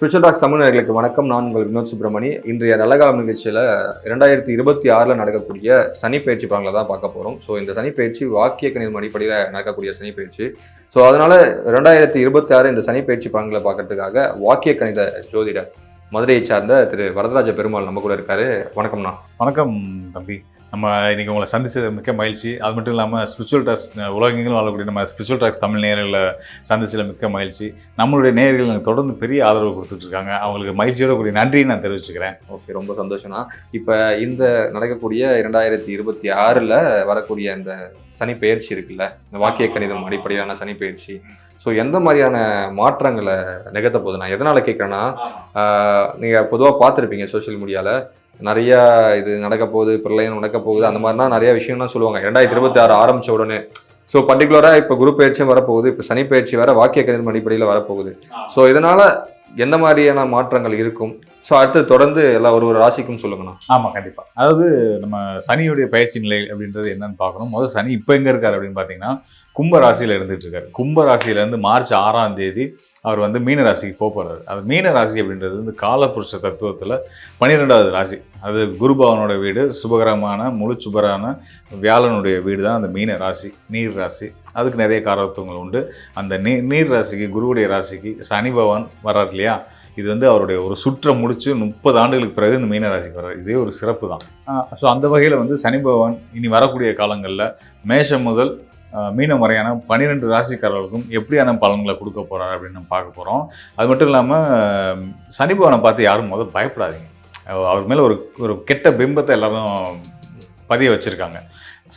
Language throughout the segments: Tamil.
ஸ்பிரிச்சுவல் டாக்ஸ் தமிழ் நேயர்களுக்கு வணக்கம். நான் உங்கள் வினோத் சுப்ரமணி. இன்றைய நல்லகாலம் நிகழ்ச்சியில் 2026 நடக்கக்கூடிய சனி பயிற்சி பலன்களை தான் பார்க்க போகிறோம். ஸோ இந்த சனி பயிற்சி வாக்கிய கணிதம் அடிப்படையில் நடக்கக்கூடிய சனி பயிற்சி. ஸோ அதனால் 2026 இந்த சனி பயிற்சி பலன்களை பார்க்கறதுக்காக வாக்கிய கணித ஜோதிடர் மதுரையை சார்ந்த திரு வரதராஜ பெருமாள் நம்ம கூட இருக்காரு. வணக்கம்ண்ணா. வணக்கம் தம்பி. நம்ம இன்றைக்கி உங்களை சந்தித்தது மிக்க மகிழ்ச்சி. அது மட்டும் இல்லாமல் ஸ்பிரிச்சுவல் டாக்ஸ் உலகெங்கிலும் வாழக்கூடிய நம்ம ஸ்பிரிச்சுவல் டாக்ஸ் தமிழ் நேயர்களை சந்திச்சதில் மிக்க மகிழ்ச்சி. நம்மளுடைய நேயர்கள் எனக்கு தொடர்ந்து பெரிய ஆதரவு கொடுத்துட்ருக்காங்க. அவங்களுக்கு மகிழ்ச்சியோட கூடிய நன்றியை நான் தெரிவிச்சுக்கிறேன். ஓகே, ரொம்ப சந்தோஷம்ண்ணா. இப்போ இந்த நடக்கக்கூடிய 2026 வரக்கூடிய இந்த சனி பயிற்சி இருக்குல்ல, இந்த வாக்கிய கணிதம் அடிப்படையிலான சனி பயிற்சி, ஸோ எந்த மாதிரியான மாற்றங்களை நிகழ்த்த போகுது? நான் எதனால் கேட்குறேன்னா, நீங்கள் பொதுவாக பார்த்துருப்பீங்க சோஷியல் மீடியாவில் நிறையா இது நடக்க போகுது, பிரளயம் நடக்க போகுது, அந்த மாதிரினா நிறைய விஷயம்லாம் சொல்லுவாங்க 2026 ஆரம்பித்த உடனே. ஸோ பர்டிகுலராக இப்போ குரு பயிற்சியும் வரப்போகுது, இப்போ சனி பயிற்சி வேறு வாக்கிய கணிதம் அடிப்படையில் வரப்போகுது. ஸோ இதனால் எந்த மாதிரியான மாற்றங்கள் இருக்கும்? ஸோ அடுத்து தொடர்ந்து எல்லா ஒரு ராசிக்கும் சொல்லுங்கண்ணா. ஆமாம், கண்டிப்பாக. அதாவது நம்ம சனியுடைய பயிற்சி நிலை அப்படின்றது என்னன்னு பார்க்கணும். முதல் சனி இப்போ எங்கே இருக்கார் அப்படின்னு பார்த்தீங்கன்னா, கும்ப ராசியில் இருந்துகிட்டு இருக்காரு. கும்ப ராசியிலேருந்து மார்ச் 6ஆம் தேதி அவர் வந்து மீன ராசிக்கு போகிறார். அது மீன ராசி அப்படின்றது வந்து காலபுருஷ தத்துவத்தில் 12வது ராசி. அது குருபவனோட வீடு, சுபகரமான முழு சுபரான வியாழனுடைய வீடு தான் அந்த மீன ராசி, நீர் ராசி. அதுக்கு நிறைய காரத்துவங்கள் உண்டு. அந்த நீர் ராசிக்கு, குருவுடைய ராசிக்கு சனி பகவான் வர்றார் இல்லையா, இது வந்து அவருடைய ஒரு சுற்றம் முடித்து 30 ஆண்டுகளுக்கு பிறகு இந்த மீன ராசிக்கு வர்றார். இதே ஒரு சிறப்பு தான். ஸோ அந்த வகையில் வந்து சனி பகவான் இனி வரக்கூடிய காலங்களில் மேஷம் முதல் மீனம் வரையான 12 ராசிக்காரர்களுக்கும் எப்படியான பலன்களை கொடுக்க போகிறார் அப்படின்னு நம்ம பார்க்க போகிறோம். அது மட்டும் இல்லாமல் சனி பகவானை பார்த்து யாரும் முதல் பயப்படாதீங்க. அவர் மேலே ஒரு கெட்ட பிம்பத்தை எல்லாரும் பதிய வச்சுருக்காங்க.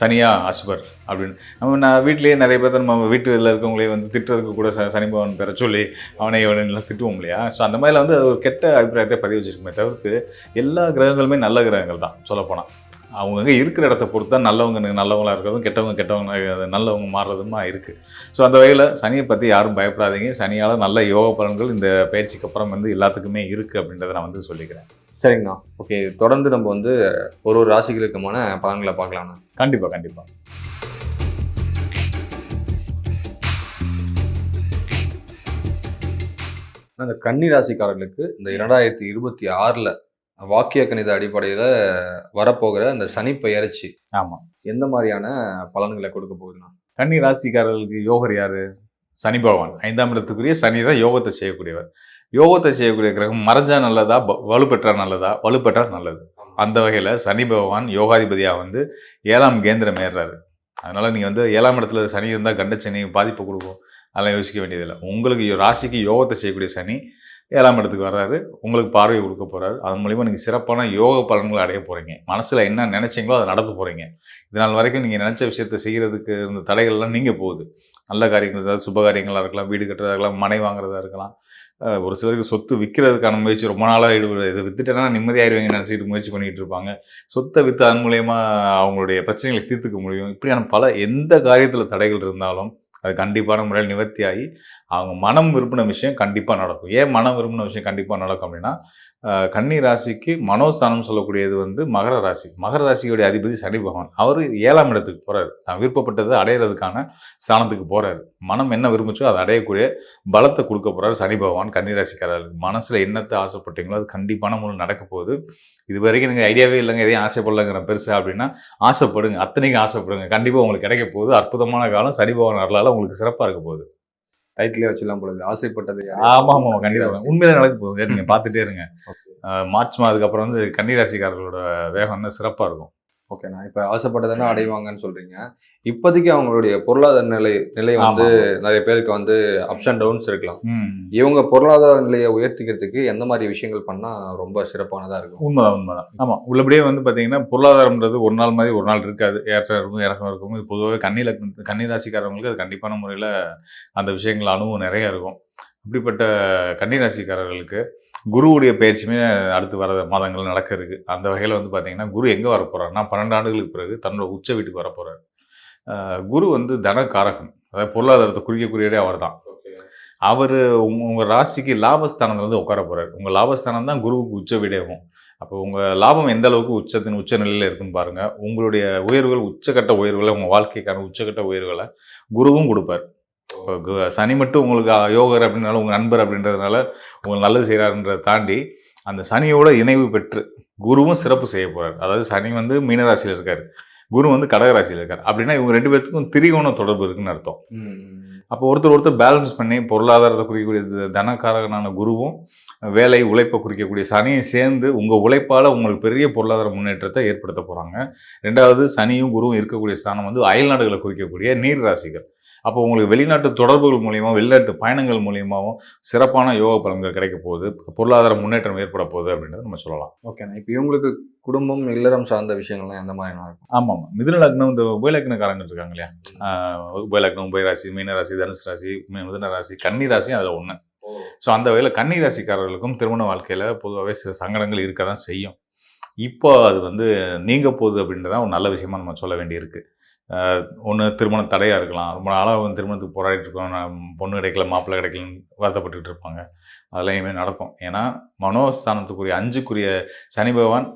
சனியா அசுபர் அப்படின்னு நான் வீட்டிலேயே நிறைய பேர் நம்ம வீட்டில் இருக்கவங்களே வந்து திட்டுறதுக்கு கூட சனி பகவான் பெற சொல்லி அவனை எல்லாம் திட்டுவோம் இல்லையா. ஸோ அந்த மாதிரிலாம் வந்து ஒரு கெட்ட அபிப்பிராயத்தை பதிவு வச்சுருக்குமே தவிர்த்து எல்லா கிரகங்களுமே நல்ல கிரகங்கள் தான். சொல்லப்போனால் அவங்க இருக்கிற இடத்த பொறுத்து தான் நல்லவங்க நல்லவங்களாக இருக்கிறதும், கெட்டவங்க நல்லவங்க மாறுறதுமா இருக்குது. ஸோ அந்த வகையில் சனியை பற்றி யாரும் பயப்படாதீங்க. சனியால் நல்ல யோக பலன்கள் இந்த பயிற்சிக்கு அப்புறம் வந்து எல்லாத்துக்குமே இருக்குது அப்படின்றத நான் வந்து சொல்லிக்கிறேன். சரிங்கண்ணா. ஓகே, தொடர்ந்து நம்ம வந்து ஒரு ராசிகளுக்குமான பலன்களை பார்க்கலாம்ண்ணா. கண்டிப்பாக கண்டிப்பாக. அந்த கன்னி ராசிக்காரர்களுக்கு இந்த 2026 வாக்கிய கணித அடிப்படையில் வரப்போகிற அந்த சனி பெயர்ச்சி ஆமாம் எந்த மாதிரியான பலன்களை கொடுக்க போகுதுண்ணா? கன்னி ராசிக்காரர்களுக்கு யோகர் யாரு? சனி பகவான். 5ஆம் இடத்துக்குரிய சனி தான் யோகத்தை செய்யக்கூடியவர். யோகத்தை செய்யக்கூடிய கிரகம் மறைஞ்சா நல்லதா, வலுப்பெற்றா நல்லதா? வலுப்பெற்றா நல்லது. அந்த வகையில் சனி பகவான் யோகாதிபதியாக வந்து 7ஆம் கேந்திரம் ஏறுறாரு. அதனால் நீங்கள் வந்து 7ஆம் இடத்துல சனி இருந்தால் கண்டச்சனி பாதிப்பு கொடுக்கும், அதெல்லாம் யோசிக்க வேண்டியதில்லை. உங்களுக்கு ராசிக்கு யோகத்தை செய்யக்கூடிய சனி 7ஆம் இடத்துக்கு வர்றாரு, உங்களுக்கு பார்வை கொடுக்க போகிறாரு. அதன் மூலிமா நீங்கள் சிறப்பான யோக பலன்களை அடைய போகிறீங்க. மனசில் என்ன நினச்சிங்களோ அதை நடத்த போகிறீங்க. இதனால் வரைக்கும் நீங்கள் நினச்ச விஷயத்தை செய்கிறதுக்கு இருந்த தடைகள்லாம் நீங்கள் போகுது. நல்ல காரியங்கள், அதாவது சுப காரியங்களாக இருக்கலாம், வீடு கட்டுறதா இருக்கலாம், மனை வாங்குறதா இருக்கலாம். ஒரு சிலருக்கு சொத்து விற்கிறதுக்கான முயற்சி ரொம்ப நாளாக இதை விற்றுட்டேன்னா நிம்மதியாயிருவீங்க நினச்சிக்கிட்டு முயற்சி பண்ணிகிட்டு இருப்பாங்க. சொத்தை விற்று அதன் மூலயமா அவங்களுடைய பிரச்சனைகளை தீர்த்துக்க முடியும். இப்படியான பல எந்த காரியத்தில் தடைகள் இருந்தாலும் அது கண்டிப்பான முறையில் நிவர்த்தியாகி அவங்க மனம் விரும்பின விஷயம் கண்டிப்பாக நடக்கும். ஏன் மனம் விரும்பின விஷயம் கண்டிப்பாக நடக்கும் அப்படின்னா, கன்னி ராசிக்கு மனோஸ்தானம் சொல்லக்கூடியது வந்து மகர ராசி. மகர ராசியோடைய அதிபதி சனி பகவான். அவர் 7ஆம் இடத்துக்கு போகிறார். தான் விருப்பப்பட்டதை அடையிறதுக்கான ஸ்தானத்துக்கு போகிறார். மனம் என்ன விரும்பிச்சோ அதை அடையக்கூடிய பலத்தை கொடுக்க போகிறார் சனி பகவான் கன்னி ராசிக்காரர்களுக்கு. மனசில் என்னத்தை ஆசைப்பட்டீங்களோ அது கண்டிப்பான முறையில் நடக்க போகுது. இது வரைக்கும் நீங்கள் ஐடியாவே இல்லைங்க, எதையும் ஆசைப்படலைங்கிற பெருசாக அப்படின்னா ஆசைப்படுங்க, அத்தனைக்கும் ஆசைப்படுங்க. கண்டிப்பாக உங்களுக்கு கிடைக்க போகுது. அற்புதமான காலம் சனி பகவான் அருளால் உங்களுக்கு சிறப்பாக இருக்க போகுது. டைட்டிலே வச்சுலாம் போடுது ஆசைப்பட்டது. ஆமாம் கண்டிப்பாக உண்மையில நடக்க போகுது. நீங்கள் பார்த்துட்டே இருங்க. மார்ச் மாதத்துக்கு அப்புறம் வந்து கன்னிராசிக்காரர்களோட வேகம் வந்து சிறப்பாக இருக்கும். ஓகேண்ணா. இப்போ ஆசைப்பட்டதுன்னா அடைவாங்கன்னு சொல்கிறீங்க. இப்போதைக்கு அவங்களுடைய பொருளாதார நிலை வந்து நிறைய பேருக்கு வந்து அப்ஸ் அண்ட் டவுன்ஸ் இருக்கலாம். இவங்க பொருளாதார நிலையை உயர்த்திக்கிறதுக்கு எந்த மாதிரி விஷயங்கள் பண்ணால் ரொம்ப சிறப்பானதாக இருக்கும்? உண்மைதான். ஆமாம், உள்ளபடியே வந்து பார்த்தீங்கன்னா பொருளாதாரம்ன்றது ஒரு நாள் மாதிரி ஒரு நாள் இருக்காது. ஏற்றம் இருக்கும், இறக்கம் இருக்கும். இது பொதுவாகவே கன்னிராசிக்காரங்களுக்கு அது கண்டிப்பான முறையில் அந்த விஷயங்கள் அனுபவம் நிறைய இருக்கும். அப்படிப்பட்ட கன்னிராசிக்காரர்களுக்கு குருவுடைய பயிற்சியுமே அடுத்து வர மாதங்கள் நடக்க இருக்குது. அந்த வகையில் வந்து பார்த்திங்கன்னா குரு எங்கே வர போகிறாருன்னா 12 ஆண்டுகளுக்கு பிறகு தன்னோட உச்ச வீட்டுக்கு வர போகிறார். குரு வந்து தனக்காரகன், அதாவது பொருளாதாரத்தை குறிக்கக்கூடியதே அவர் தான். அவர் உங்கள் ராசிக்கு லாபஸ்தானத்தில் வந்து உட்கார போகிறார். உங்கள் லாபஸ்தானம் தான் குருவுக்கு உச்ச வீடாகும். அப்போ உங்கள் லாபம் எந்த அளவுக்கு உச்ச நிலையில் இருக்குன்னு பாருங்கள். உங்களுடைய உயர்வுகள், உச்சக்கட்ட உயர்வுகளை, உங்கள் வாழ்க்கைக்கான உச்சக்கட்ட உயர்வுகளை குருவும் கொடுப்பார். இப்போ சனி மட்டும் உங்களுக்கு யோகர் அப்படின்னாலும் உங்கள் நண்பர் அப்படின்றதுனால உங்களுக்கு நல்லது செய்கிறாருன்றதை தாண்டி அந்த சனியோட இணைவு பெற்று குருவும் சிறப்பு செய்ய போகிறார். அதாவது சனி வந்து மீனராசியில் இருக்கார், குரு வந்து கடகராசியில் இருக்கார். அப்படின்னா இவங்க 2 பேர்த்துக்கும் திரிகோண தொடர்பு இருக்குன்னு அர்த்தம். அப்போ ஒருத்தர் பேலன்ஸ் பண்ணி பொருளாதாரத்தை குறிக்கக்கூடிய தனக்காரகனான குருவும் வேலை உழைப்பை குறிக்கக்கூடிய சனியும் சேர்ந்து உங்கள் உழைப்பால் உங்களுக்கு பெரிய பொருளாதார முன்னேற்றத்தை ஏற்படுத்த போகிறாங்க. 2வது சனியும் குருவும் இருக்கக்கூடிய ஸ்தானம் வந்து அயல் நாடுகளை குறிக்கக்கூடிய நீர் ராசிகள். அப்போ உங்களுக்கு வெளிநாட்டு தொடர்புகள் மூலியமாக வெளிநாட்டு பயணங்கள் மூலியமாகவும் சிறப்பான யோக பலன்கள் கிடைக்க போகுது, பொருளாதார முன்னேற்றம் ஏற்பட போகுது அப்படின்றத நம்ம சொல்லலாம். ஓகேண்ணா. இப்போ இவங்களுக்கு குடும்பம் இல்லறம் சார்ந்த விஷயங்கள்லாம் எந்த மாதிரி இருக்கும்? ஆமாம், மிதுன லக்னம் இந்த உபயலக்னக்காரங்க இருக்காங்க இல்லையா, உபயலக்னம், உபயராசி, மீனராசி, தனுசு ராசி, மிதுன ராசி, கன்னி ராசி அதில் ஒன்று. ஸோ அந்த வகையில் கன்னி ராசிக்காரர்களுக்கும் திருமண வாழ்க்கையில் பொதுவாகவே சில சங்கடங்கள் இருக்க தான் செய்யும். இப்போ அது வந்து நீங்க போகுது அப்படின்றதான் ஒரு நல்ல விஷயமா நம்ம சொல்ல வேண்டியிருக்கு. ஒன்று திருமணம் தடையாக இருக்கலாம், ரொம்ப நாளாக வந்து திருமணத்துக்கு போராடிட்டு இருக்கோம், பொண்ணு கிடைக்கல மாப்பிள்ளை கிடைக்கலன்னு வருத்தப்பட்டுட்டு இருப்பாங்க. அதெல்லாம் இனிமேல் நடக்கும். ஏன்னா மனோஸ்தானத்துக்குரிய 5க்குரிய சனி பகவான்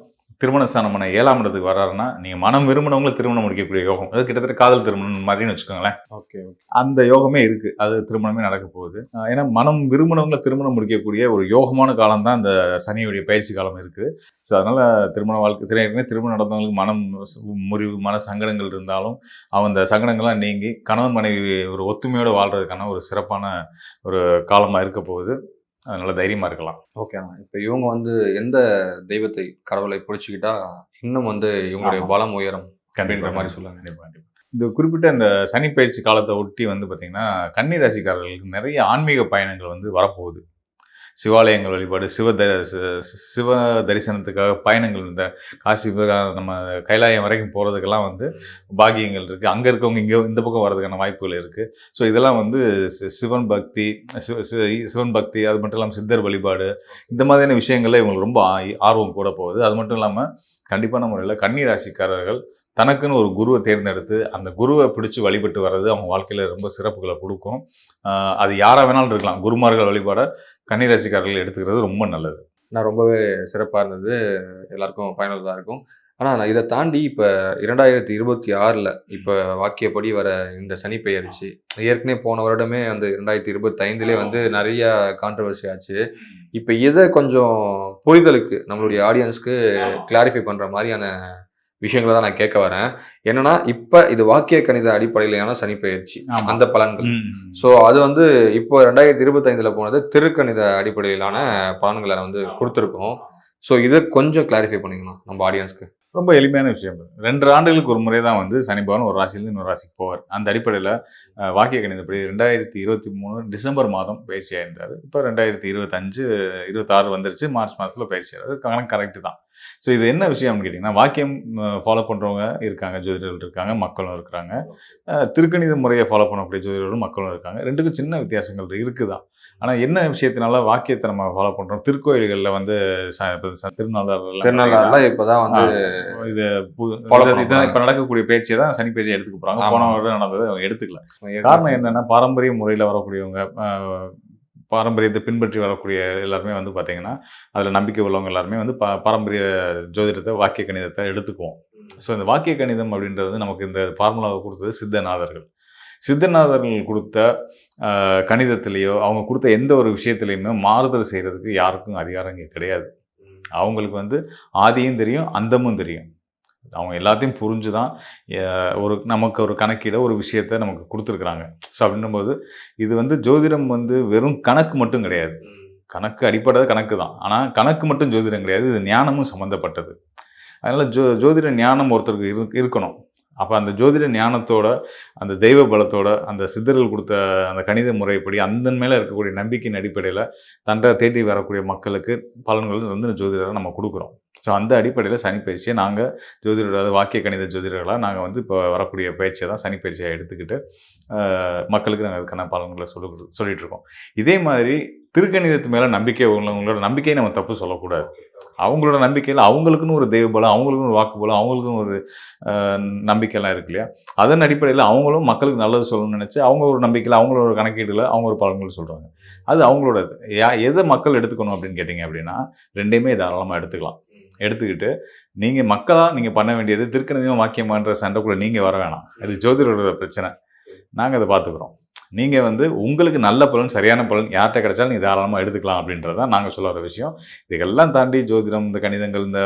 திருமணஸ்தானமான 7ஆம் இடத்துக்கு வர்றாருன்னா நீங்கள் மனம் விரும்பினவங்களை திருமணம் முடிக்கக்கூடிய யோகம், அது கிட்டத்தட்ட காதல் திருமணம் மாதிரின்னு வச்சுக்கோங்களேன். ஓகே, அந்த யோகமே இருக்குது, அது திருமணமே நடக்க போகுது. ஏன்னா மனம் விரும்பினவங்களை திருமணம் முடிக்கக்கூடிய ஒரு யோகமான காலம் தான் இந்த சனியுடைய பயிற்சி காலம் இருக்குது. ஸோ அதனால் திருமண வாழ்க்கை திருமணம் நடந்தவங்களுக்கு மனம் முறிவு, மன சங்கடங்கள் இருந்தாலும் அந்த சங்கடங்கள்லாம் நீங்கி கணவன் மனைவி ஒரு ஒத்துமையோடு வாழ்கிறதுக்கான ஒரு சிறப்பான ஒரு காலமாக இருக்க போகுது. அதனால தைரியமாக இருக்கலாம். ஓகேண்ணா. இப்போ இவங்க வந்து எந்த தெய்வத்தை கடவுளை பிடிச்சிக்கிட்டா இன்னும் வந்து இவங்களுடைய பலம் உயரும் அப்படின்ற மாதிரி சொல்லுவாங்க? கண்டிப்பாக. இந்த குறிப்பிட்ட இந்த சனி பயிற்சி காலத்தை ஒட்டி வந்து பார்த்திங்கன்னா கன்னி ராசிக்காரர்களுக்கு நிறைய ஆன்மீக பயணங்கள் வந்து வரப்போகுது. சிவாலயங்கள் வழிபாடு, சிவ தரிசனத்துக்காக பயணங்கள், இந்த காசி நம்ம கைலாயம் வரைக்கும் போகிறதுக்கெல்லாம் வந்து பாக்கியங்கள் இருக்குது. அங்கே இருக்கவங்க இங்கே இந்த பக்கம் வர்றதுக்கான வாய்ப்புகள் இருக்குது. ஸோ இதெல்லாம் வந்து சிவன் பக்தி அது மட்டும் இல்லாமல் சித்தர் வழிபாடு, இந்த மாதிரியான விஷயங்கள்ல இவங்களுக்கு ரொம்ப ஆர்வம் கூட போகுது. அது மட்டும் இல்லாமல் கண்டிப்பான முறையில் கன்னி ராசிக்காரர்கள் தனக்குன்னு ஒரு குருவை தேர்ந்தெடுத்து அந்த குருவை பிடிச்சி வழிபட்டு வர்றது அவங்க வாழ்க்கையில் ரொம்ப சிறப்புகளை கொடுக்கும். அது யாராக வேணாலும் இருக்கலாம். குருமார்கள் வழிபாட கன்னிராசிக்காரர்கள் எடுத்துக்கிறது ரொம்ப நல்லது. நான் ரொம்பவே சிறப்பாக இருந்தது, எல்லாருக்கும் பயனுள்ளதாக இருக்கும். ஆனால் நான் இதை தாண்டி இப்போ 2026 இப்போ வாக்கியப்படி வர இந்த சனி பெயர்ச்சி, ஏற்கனவே போன வருடமே வந்து 2025 வந்து நிறைய கான்ட்ரவர்சி ஆச்சு. இப்போ இதை கொஞ்சம் புரிதலுக்கு நம்மளுடைய ஆடியன்ஸ்க்கு கிளாரிஃபை பண்ணுற மாதிரியான விஷயங்களை தான் நான் கேட்க வரேன். என்னன்னா இப்போ இது வாக்கிய கணித அடிப்படையிலான சனி பெயர்ச்சி, அந்த பலன்கள். ஸோ அது வந்து இப்போ 2025 போனது திருக்கணித அடிப்படையிலான பலன்களை வந்து கொடுத்துருக்கோம். ஸோ இதை கொஞ்சம் கிளாரிஃபை பண்ணிக்கலாம் நம்ம ஆடியன்ஸ்க்கு. ரொம்ப எளிமையான விஷயம். 2 ஆண்டுகளுக்கு ஒரு முறை தான் வந்து சனி பகவான் ஒரு ராசியிலேருந்து இன்னொரு ராசிக்கு போவார். அந்த அடிப்படையில் வாக்கிய கணிதப்படி 2023 டிசம்பர் மாதம் பயிற்சி ஆயிருந்தார். இப்போ 2025 26 வந்துருச்சு, மார்ச் மாதத்தில் பயிற்சி ஆகிறாரு. கணக்கு கரெக்டு தான். ஸோ இது என்ன விஷயம்னு கேட்டிங்கன்னா, வாக்கியம் ஃபாலோ பண்ணுறவங்க இருக்காங்க, ஜோதிடர்கள் இருக்காங்க, மக்களும் இருக்கிறாங்க. திருக்கணித முறையை ஃபாலோ பண்ணக்கூடிய ஜோதிடர்களும் மக்களும் இருக்காங்க. 2க்கும் சின்ன வித்தியாசங்கள் இருக்குதான். ஆனால் என்ன விஷயத்தினால வாக்கியத்தை நம்ம ஃபாலோ பண்ணுறோம், திருக்கோயில்களில் வந்து திருநாளாரில் இப்போதான் வந்து இது இப்போ நடக்கக்கூடிய பேச்சை தான் சனி பேச்சை எடுத்துக்க போகிறாங்க. போன வருடம் நடந்ததை அவங்க எடுத்துக்கல. காரணம் என்னென்னா, பாரம்பரிய முறையில் வரக்கூடியவங்க, பாரம்பரியத்தை பின்பற்றி வரக்கூடிய எல்லாருமே வந்து பார்த்திங்கன்னா அதில் நம்பிக்கை உள்ளவங்க எல்லாருமே வந்து பாரம்பரிய ஜோதிடத்தை, வாக்கிய கணிதத்தை எடுத்துக்குவோம். ஸோ இந்த வாக்கிய கணிதம் அப்படின்றது நமக்கு இந்த ஃபார்முலாவை கொடுத்தது சித்தநாதர்கள் கொடுத்த கணிதத்திலேயோ அவங்க கொடுத்த எந்த ஒரு விஷயத்துலையுமே மாறுதல் செய்கிறதுக்கு யாருக்கும் அதிகாரம் இங்கே கிடையாது. அவங்களுக்கு வந்து ஆதியும் தெரியும், அந்தமும் தெரியும். அவங்க எல்லாத்தையும் புரிஞ்சு தான் நமக்கு ஒரு கணக்கீட ஒரு விஷயத்தை நமக்கு கொடுத்துருக்குறாங்க. ஸோ அப்படின்னும்போது இது வந்து ஜோதிடம் வந்து வெறும் கணக்கு மட்டும் கிடையாது. கணக்கு அடிப்படை கணக்கு தான், ஆனால் கணக்கு மட்டும் ஜோதிடம் கிடையாது, இது ஞானமும் சம்மந்தப்பட்டது. அதனால் ஜோதிட ஞானம் ஒருத்தருக்கு இருக்கணும். அப்போ அந்த ஜோதிட ஞானத்தோட, அந்த தெய்வ பலத்தோட, அந்த சித்தர்கள் கொடுத்த அந்த கணித முறைப்படி அந்த மேலே இருக்கக்கூடிய நம்பிக்கையின் அடிப்படையில் தண்டை தேடி வரக்கூடிய மக்களுக்கு பலன்கள் வந்து ஜோதிடரை நம்ம கொடுக்குறோம். ஸோ அந்த அடிப்படையில் சனி பயிற்சியை நாங்கள் ஜோதிடர், வாக்கிய கணித ஜோதிடர்களாக நாங்கள் வந்து இப்போ வரக்கூடிய பயிற்சியை தான் சனி பயிற்சியாக எடுத்துக்கிட்டு மக்களுக்கு நாங்கள் அதுக்கான பலன்களை சொல்லிகிட்ருக்கோம். இதே மாதிரி திருக்கணிதத்து மேலே நம்பிக்கை உங்களோட நம்பிக்கையை நம்ம தப்பு சொல்லக்கூடாது. அவங்களோட நம்பிக்கையில் அவங்களுக்குன்னு ஒரு தெய்வ பலம், அவங்களுக்குன்னு ஒரு வாக்கு பலம், அவங்களுக்கும் ஒரு நம்பிக்கைலாம் இருக்கு இல்லையா, அதன் அடிப்படையில் அவங்களும் மக்களுக்கு நல்லது சொல்லணும்னு நினச்சி அவங்க ஒரு நம்பிக்கையில், அவங்களோட கணக்கீட்டில் அவங்க ஒரு பலன்கள் சொல்கிறாங்க. அது அவங்களோட எதை மக்கள் எடுத்துக்கணும் அப்படின்னு கேட்டிங்க அப்படின்னா, 2மே தாராளமாக எடுத்துக்கிட்டு நீங்கள் மக்களாக நீங்கள் பண்ண வேண்டியது திருக்கணிதம் வாக்கியமான்ற சண்டைக்குள்ளே நீங்கள் வர வேணாம். அது ஜோதிடரோட பிரச்சனை, நாங்கள் அதை பார்த்துக்குறோம். நீங்கள் வந்து உங்களுக்கு நல்ல பலன், சரியான பலன் யார்கிட்ட கிடைச்சாலும் நீங்கள் தாராளமாக எடுத்துக்கலாம் அப்படின்றது தான் நாங்கள் சொல்ல வர விஷயம். இதுக்கெல்லாம் தாண்டி ஜோதிடம், இந்த கணிதங்கள், இந்த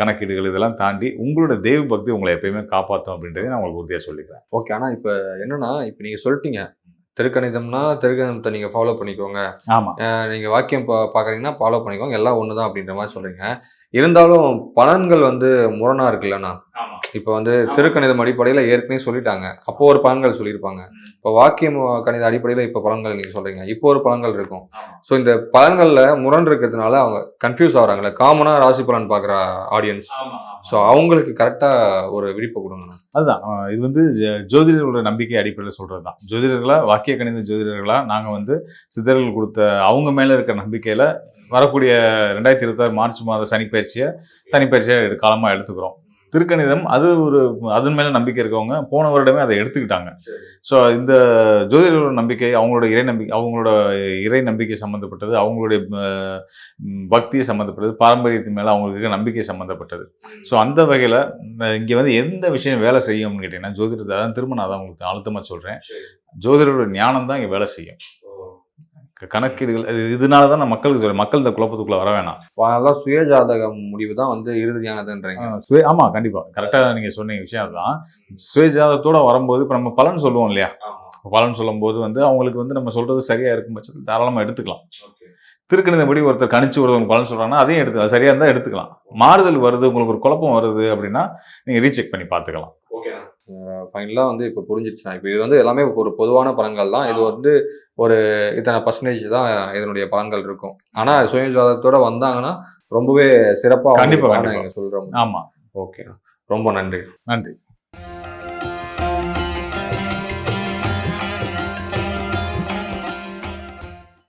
கணக்கீடுகள் இதெல்லாம் தாண்டி உங்களோட தெய்வ பக்தி உங்களை எப்பயுமே காப்பாற்றும் அப்படின்றதை நான் உங்களுக்கு உறுதியாக சொல்லிக்கிறேன். ஓகே. ஆனா இப்ப என்னன்னா, இப்ப நீங்க சொல்லிட்டீங்க. திருக்கணிதம்னா திருக்கணிதத்தை நீங்க ஃபாலோ பண்ணிக்கோங்க. ஆமாம். நீங்க வாக்கியம் பார்க்குறீங்கன்னா ஃபாலோ பண்ணிக்கோங்க. எல்லாம் ஒண்ணு தான் அப்படின்ற மாரி சொல்றீங்க. இருந்தாலும் பலன்கள் வந்து முரணா இருக்குல்லண்ணா. ஆமாம். இப்ப வந்து திருக்கணிதம் அடிப்படையில ஏற்கனவே சொல்லிட்டாங்க. அப்போ ஒரு பலன்கள் சொல்லியிருப்பாங்க. இப்போ வாக்கியம் கணித அடிப்படையில இப்ப பலன்கள் நீங்க சொல்றீங்க. இப்போ ஒரு பலன்கள் இருக்கும். ஸோ இந்த பலன்கள்ல முரண் இருக்கிறதுனால அவங்க கன்ஃபியூஸ் ஆகுறாங்கல்ல. காமனா ராசி பலன் பார்க்குற ஆடியன்ஸ். ஸோ அவங்களுக்கு கரெக்டா ஒரு விழிப்பு கொடுங்கண்ணா. அதுதான் இது வந்து ஜோதிடர்களோட நம்பிக்கை அடிப்படையில் சொல்கிறது தான். ஜோதிடர்களா, வாக்கிய கணித ஜோதிடர்களா நாங்கள் வந்து சித்தர்கள் கொடுத்த அவங்க மேலே இருக்கிற நம்பிக்கையில் வரக்கூடிய 2026 மார்ச் மாத சனிப்பயிற்சியை காலமாக எடுத்துக்கிறோம். திருக்கணிதம் அது அதன் மேலே நம்பிக்கை இருக்கவங்க போன வருடமே அதை எடுத்துக்கிட்டாங்க. ஸோ இந்த ஜோதிடர்களோட நம்பிக்கை அவங்களோட இறை நம்பிக்கை சம்மந்தப்பட்டது, அவங்களுடைய பக்தியை சம்மந்தப்பட்டது, பாரம்பரியத்தின் மேலே அவங்களுக்கு இருக்க நம்பிக்கை சம்மந்தப்பட்டது. ஸோ அந்த வகையில் இங்கே வந்து எந்த விஷயம் வேலை செய்யும்னு கேட்டிங்கன்னா ஜோதிடத்தை அதான் திரும்ப நான் உங்களுக்கு அழுத்தமாக சொல்கிறேன். ஜோதிடரோட ஞானம் தான் இங்கே வேலை செய்யும். கணக்கீடுகள் இதனால தான் நான் மக்களுக்கு சொல்றேன். மக்கள் இந்த குழப்பத்துக்குள்ள வர வேணாம். அதனால சுயஜாதகம் முடிவு தான் வந்து இறுதியானதுன்றீங்க. ஆமா, கண்டிப்பா கரெக்டாக நீங்க சொன்ன விஷயம் அதுதான். சுயஜாதகத்தோட வரும்போது இப்போ நம்ம பலன் சொல்லுவோம் இல்லையா, பலன் சொல்லும்போது வந்து அவங்களுக்கு வந்து நம்ம சொல்றது சரியா இருக்கும் பட்சத்தில் தாராளமாக எடுத்துக்கலாம். திருக்கணிதப்படி ஒருத்தர் கணிச்சு ஒருத்தவங்க பலன் சொல்றாங்கன்னா அதையும் எடுத்துக்கலாம், சரியா இருந்தால் எடுத்துக்கலாம். மாறுதல் வருது, உங்களுக்கு ஒரு குழப்பம் வருது அப்படின்னா நீங்க ரீசெக் பண்ணி பார்த்துக்கலாம். ஃபைனலாக வந்து இப்போ புரிஞ்சிடுச்சுண்ணா. இப்போ இது வந்து எல்லாமே ஒரு பொதுவான பலன்கள் தான். இது வந்து ஒரு இத்தனை பர்சன்டேஜ் தான் இதனுடைய பலன்கள் இருக்கும். ஆனால் சுயஜாதகத்தோட வந்தாங்கன்னா ரொம்பவே சிறப்பாக கண்டிப்பாக நீங்கள் சொல்கிறோம். ஆமாம். ஓகே, ரொம்ப நன்றி. நன்றி.